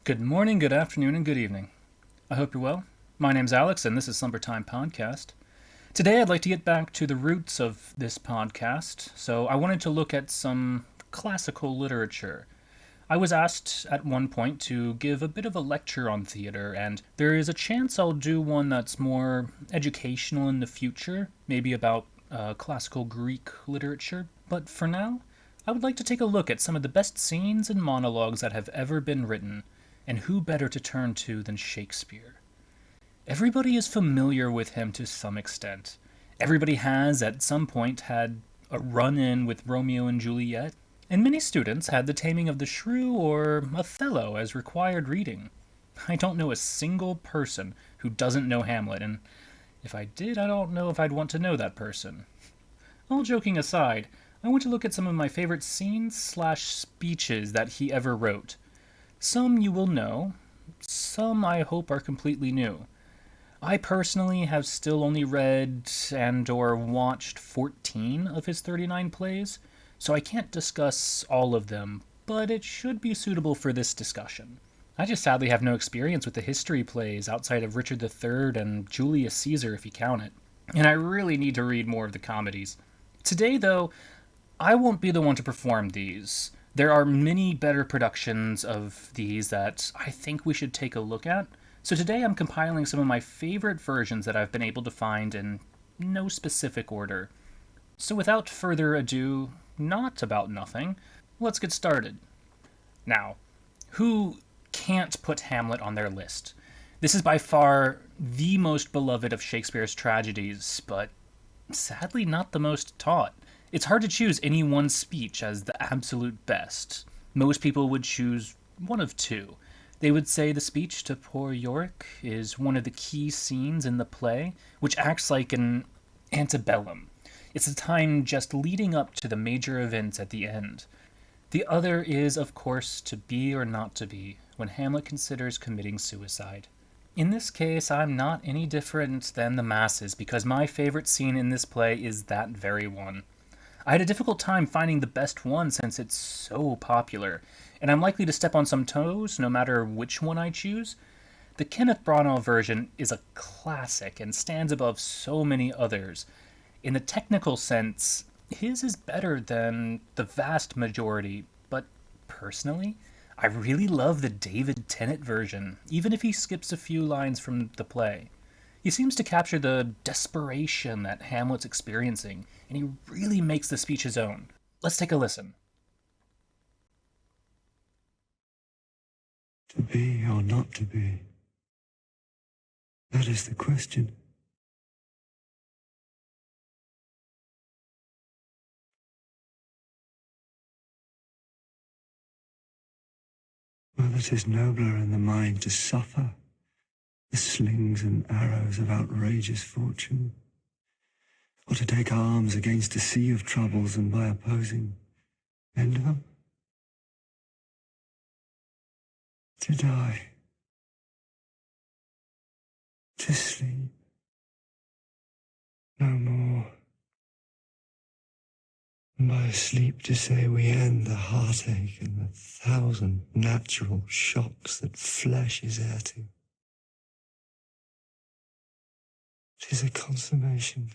Good morning, good afternoon, and good evening. I hope you're well. My name's Alex, and this is Slumbertime Podcast. Today, I'd like to get back to the roots of this podcast, so I wanted to look at some classical literature. I was asked at one point to give a bit of a lecture on theater, and there is a chance I'll do one that's more educational in the future, maybe about classical Greek literature. But for now, I would like to take a look at some of the best scenes and monologues that have ever been written, and who better to turn to than Shakespeare? Everybody is familiar with him to some extent. Everybody has, at some point, had a run in with Romeo and Juliet, and many students had The Taming of the Shrew or Othello as required reading. I don't know a single person who doesn't know Hamlet, and if I did, I don't know if I'd want to know that person. All joking aside, I want to look at some of my favorite scenes/speeches that he ever wrote. Some you will know, some I hope are completely new. I personally have still only read and or watched 14 of his 39 plays, so I can't discuss all of them, but it should be suitable for this discussion. I just sadly have no experience with the history plays outside of Richard III and Julius Caesar if you count it, and I really need to read more of the comedies. Today, though, I won't be the one to perform these. There are many better productions of these that I think we should take a look at. So today I'm compiling some of my favorite versions that I've been able to find in no specific order. So without further ado, not about nothing, let's get started. Now, who can't put Hamlet on their list? This is by far the most beloved of Shakespeare's tragedies, but sadly not the most taught. It's hard to choose any one speech as the absolute best. Most people would choose one of two. They would say the speech to poor Yorick is one of the key scenes in the play, which acts like an antebellum. It's the time just leading up to the major events at the end. The other is, of course, to be or not to be, when Hamlet considers committing suicide. In this case, I'm not any different than the masses because my favorite scene in this play is that very one. I had a difficult time finding the best one since it's so popular, and I'm likely to step on some toes no matter which one I choose. The Kenneth Branagh version is a classic and stands above so many others. In the technical sense, his is better than the vast majority, but personally, I really love the David Tennant version, even if he skips a few lines from the play. He seems to capture the desperation that Hamlet's experiencing, and he really makes the speech his own. Let's take a listen. To be or not to be? That is the question. Whether it is nobler in the mind to suffer the slings and arrows of outrageous fortune, or to take arms against a sea of troubles and by opposing end them? To die, to sleep, no more. And by sleep to say we end the heartache and the thousand natural shocks that flesh is heir to. It is a consummation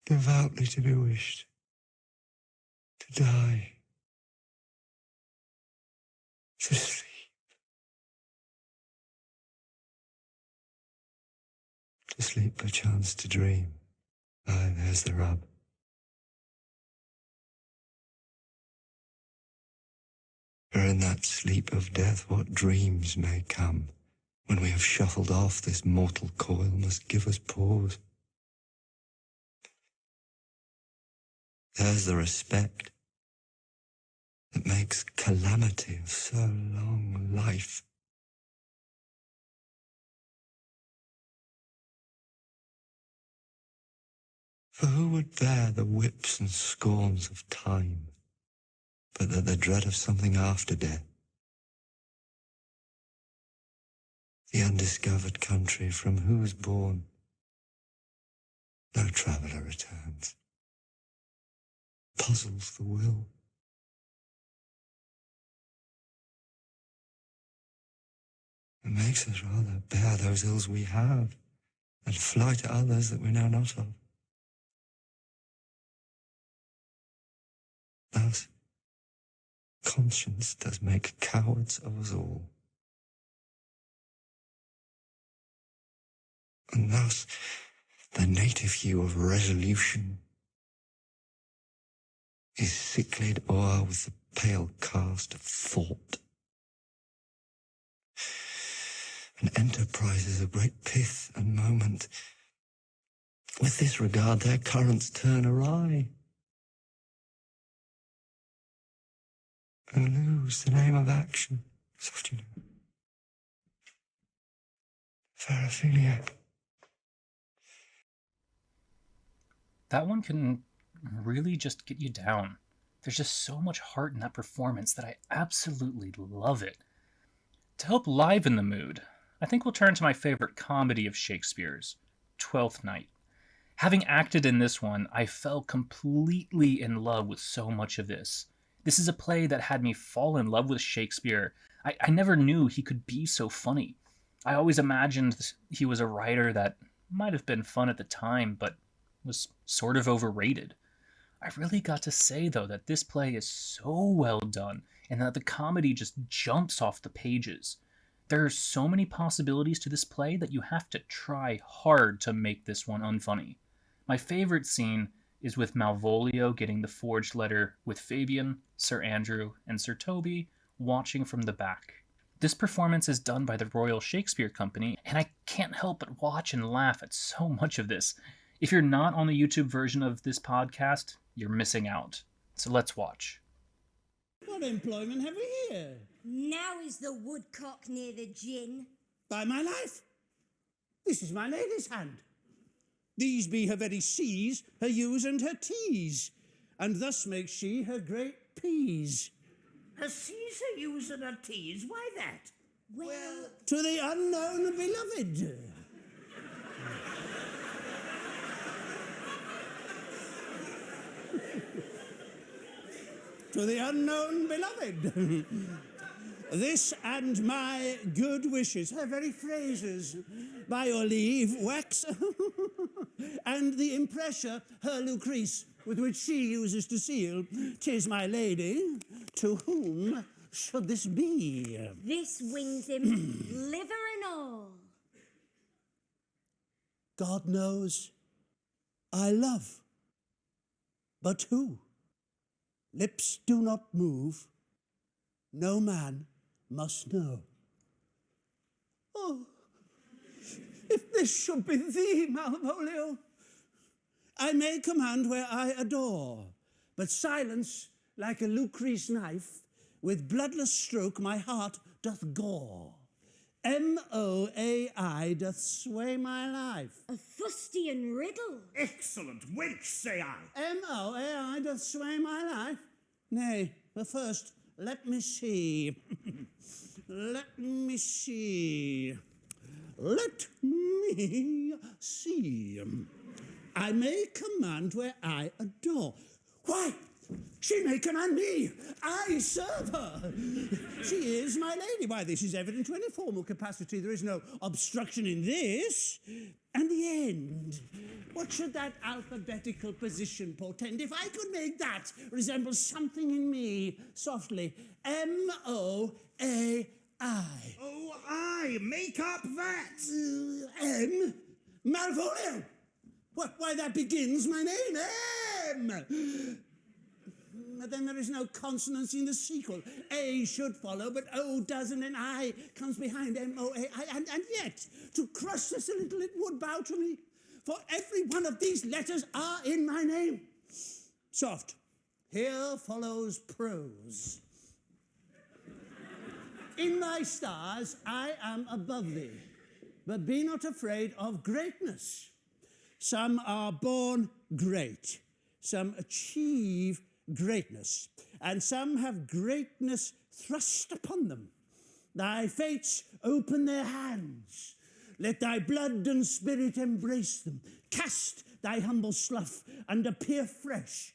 devoutly to be wished, to die, to sleep. To sleep perchance to dream. Aye, there's the rub. For in that sleep of death what dreams may come, when we have shuffled off this mortal coil, must give us pause. There's the respect that makes calamity of so long life. For who would bear the whips and scorns of time, but that the dread of something after death, the undiscovered country from whose bourne no traveller returns, puzzles the will? It makes us rather bear those ills we have, and fly to others that we know not of. Thus, conscience does make cowards of us all. And thus, the native hue of resolution is sicklied o'er with the pale cast of thought. And enterprises of great pith and moment, with this regard their currents turn awry, and lose the name of action. Soft, you know. Fair Ophelia. That one can really just get you down. There's just so much heart in that performance that I absolutely love it. To help liven the mood, I think we'll turn to my favorite comedy of Shakespeare's, Twelfth Night. Having acted in this one, I fell completely in love with so much of this. This is a play that had me fall in love with Shakespeare. I never knew he could be so funny. I always imagined he was a writer that might have been fun at the time, but was sort of overrated. I really got to say, though, that this play is so well done and that the comedy just jumps off the pages. There are so many possibilities to this play that you have to try hard to make this one unfunny. My favorite scene is with Malvolio getting the forged letter with Fabian, Sir Andrew, and Sir Toby watching from the back. This performance is done by the Royal Shakespeare Company, and I can't help but watch and laugh at so much of this. If you're not on the YouTube version of this podcast, you're missing out. So let's watch. What employment have we here? Now is the woodcock near the gin. By my life, this is my lady's hand. These be her very C's, her U's, and her T's, and thus makes she her great P's. Her C's, her U's, and her T's, why that? Well, To the unknown beloved. To the unknown beloved. This and my good wishes, her very phrases, by your leave, wax, and the impressure, her Lucrece, with which she uses to seal. 'Tis my lady, to whom should this be? this wings him liver and all. God knows I love. But who? Lips do not move. No man must know. Oh, if this should be thee, Malvolio, I may command where I adore, but silence, like a Lucrece knife, with bloodless stroke my heart doth gore. M-O-A-I doth sway my life. A fustian riddle. Excellent wench, say I. M-O-A-I doth sway my life. Nay, but first, let me see. Let me see. Let me see. I may command where I adore. Why, she may command me. I serve her. She is my lady. Why, this is evident to any formal capacity. There is no obstruction in this. And the end. What should that alphabetical position portend? If I could make that resemble something in me, softly. M-O-A-I. Oh, I make up that. M? Malvolio. Why, that begins my name. M. But then there is no consonance in the sequel. A should follow, but O doesn't, and I comes behind M-O-A-I. And yet, to crush this a little, it would bow to me. For every one of these letters are in my name. Soft. Here follows prose. In thy stars I am above thee, but be not afraid of greatness. Some are born great, some achieve greatness, and some have greatness thrust upon them. Thy fates open their hands. Let thy blood and spirit embrace them. Cast thy humble slough and appear fresh.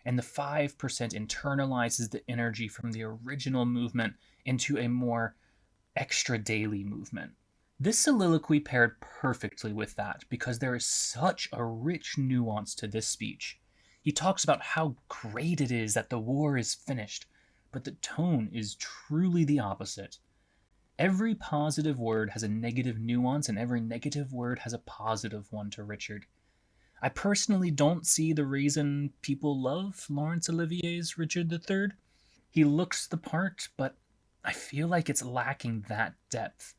and the 5% internalizes the energy from the original movement into a more extra daily movement. This soliloquy paired perfectly with that because there is such a rich nuance to this speech. He talks about how great it is that the war is finished, but the tone is truly the opposite. Every positive word has a negative nuance, and every negative word has a positive one to Richard. I personally don't see the reason people love Laurence Olivier's Richard III. He looks the part, but I feel like it's lacking that depth.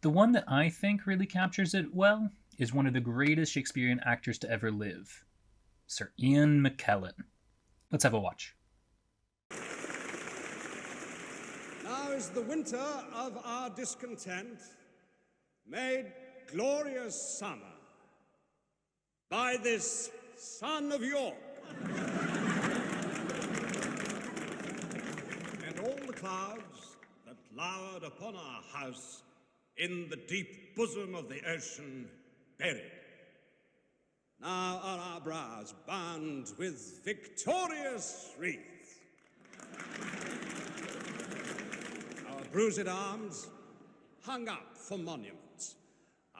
The one that I think really captures it well is one of the greatest Shakespearean actors to ever live, Sir Ian McKellen. Let's have a watch. Now is the winter of our discontent made glorious summer by this son of York. And all the clouds that lowered upon our house in the deep bosom of the ocean buried. Now are our brows bound with victorious wreaths. Our bruised arms hung up for monuments.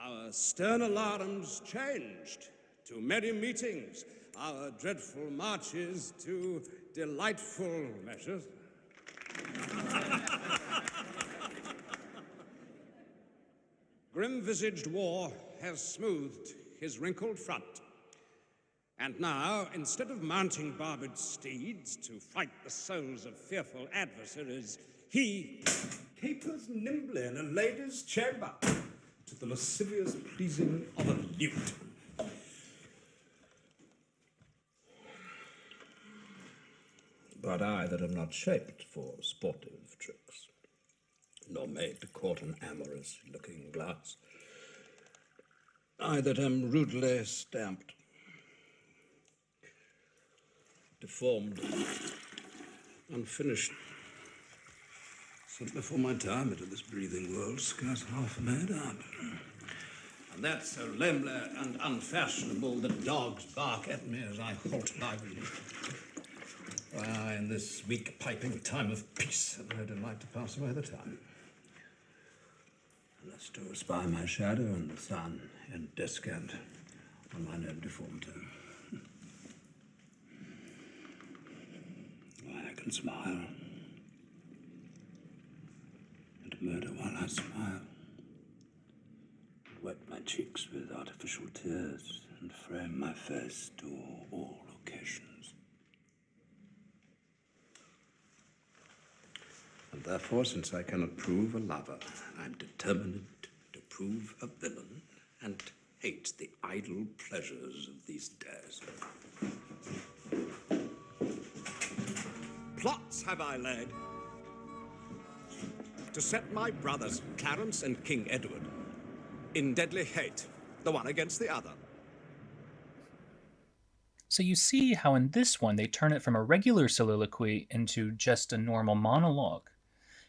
Our stern alarms changed to merry meetings, our dreadful marches to delightful measures. Grim-visaged war has smoothed his wrinkled front. And now, instead of mounting barbed steeds to fight the souls of fearful adversaries, he capers nimbly in a lady's chamber to the lascivious pleasing of a lute. But I that am not shaped for sportive tricks, nor made to court an amorous looking glass, I that am rudely stamped, deformed, unfinished, sent before my time into this breathing world, scarce half made up. And that's so lamely and unfashionable that dogs bark at me as I halt lively. Why, in this weak piping time of peace, have no delight to pass away the time. Unless to espy my shadow in the sun, and descant on mine own deformity. I can smile, and murder while I smile, and wet my cheeks with artificial tears, and frame my face to all occasions. And therefore, since I cannot prove a lover, I'm determined to prove a villain, and hate the idle pleasures of these days. Plots have I laid to set my brothers, Clarence and King Edward, in deadly hate, the one against the other. So you see how in this one they turn it from a regular soliloquy into just a normal monologue.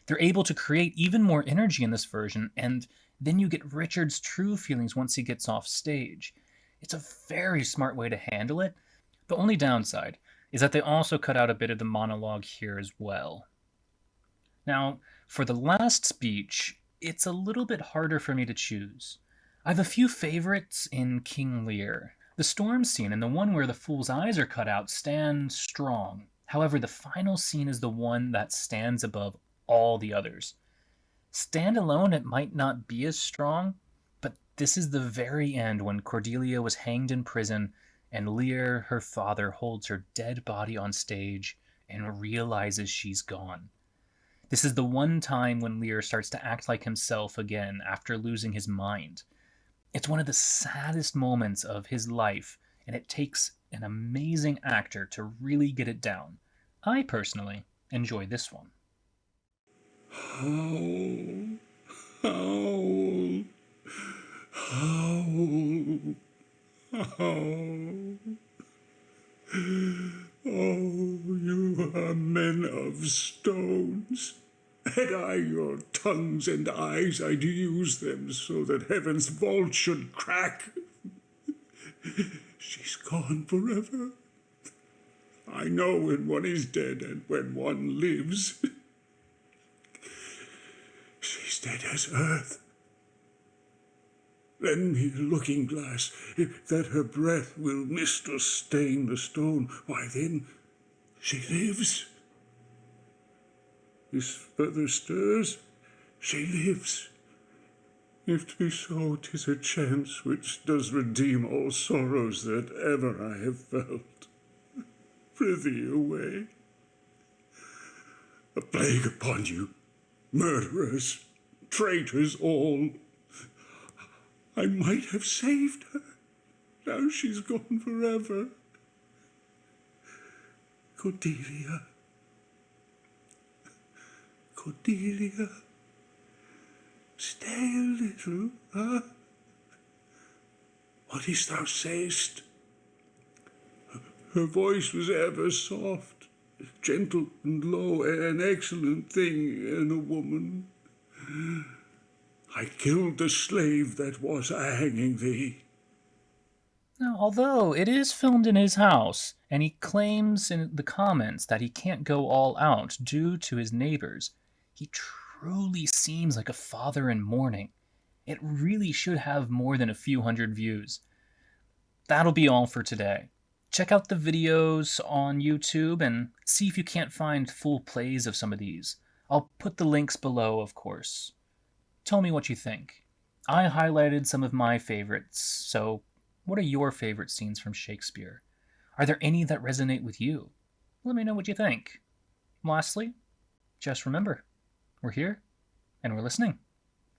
They're able to create even more energy in this version, and then you get Richard's true feelings once he gets off stage. It's a very smart way to handle it. The only downside is that they also cut out a bit of the monologue here as well. Now, for the last speech, it's a little bit harder for me to choose. I have a few favorites in King Lear. The storm scene and the one where the fool's eyes are cut out stand strong. However, the final scene is the one that stands above all the others. Standalone, it might not be as strong, but this is the very end when Cordelia was hanged in prison and Lear, her father, holds her dead body on stage and realizes she's gone. This is the one time when Lear starts to act like himself again after losing his mind. It's one of the saddest moments of his life, and it takes an amazing actor to really get it down. I personally enjoy this one. Howl, oh, you are men of stones. Had I your tongues and eyes, I'd use them so that heaven's vault should crack. She's gone forever. I know when one is dead and when one lives. She's dead as earth. Lend me a looking glass, if that her breath will mist or stain the stone, why then she lives. If further stirs, she lives. If 'tbe so, 'tis a chance which does redeem all sorrows that ever I have felt. Prithee away. A plague upon you, murderers, traitors all. I might have saved her. Now she's gone forever. Cordelia. Cordelia. Stay a little, huh? What is thou sayest? Her voice was ever soft, gentle and low, an excellent thing in a woman. I killed the slave that was a-hanging thee. Now, although it is filmed in his house, and he claims in the comments that he can't go all out due to his neighbors, he truly seems like a father in mourning. It really should have more than a few hundred views. That'll be all for today. Check out the videos on YouTube and see if you can't find full plays of some of these. I'll put the links below, of course. Tell me what you think. I highlighted some of my favorites, so what are your favorite scenes from Shakespeare? Are there any that resonate with you? Let me know what you think. Lastly, just remember, we're here and we're listening.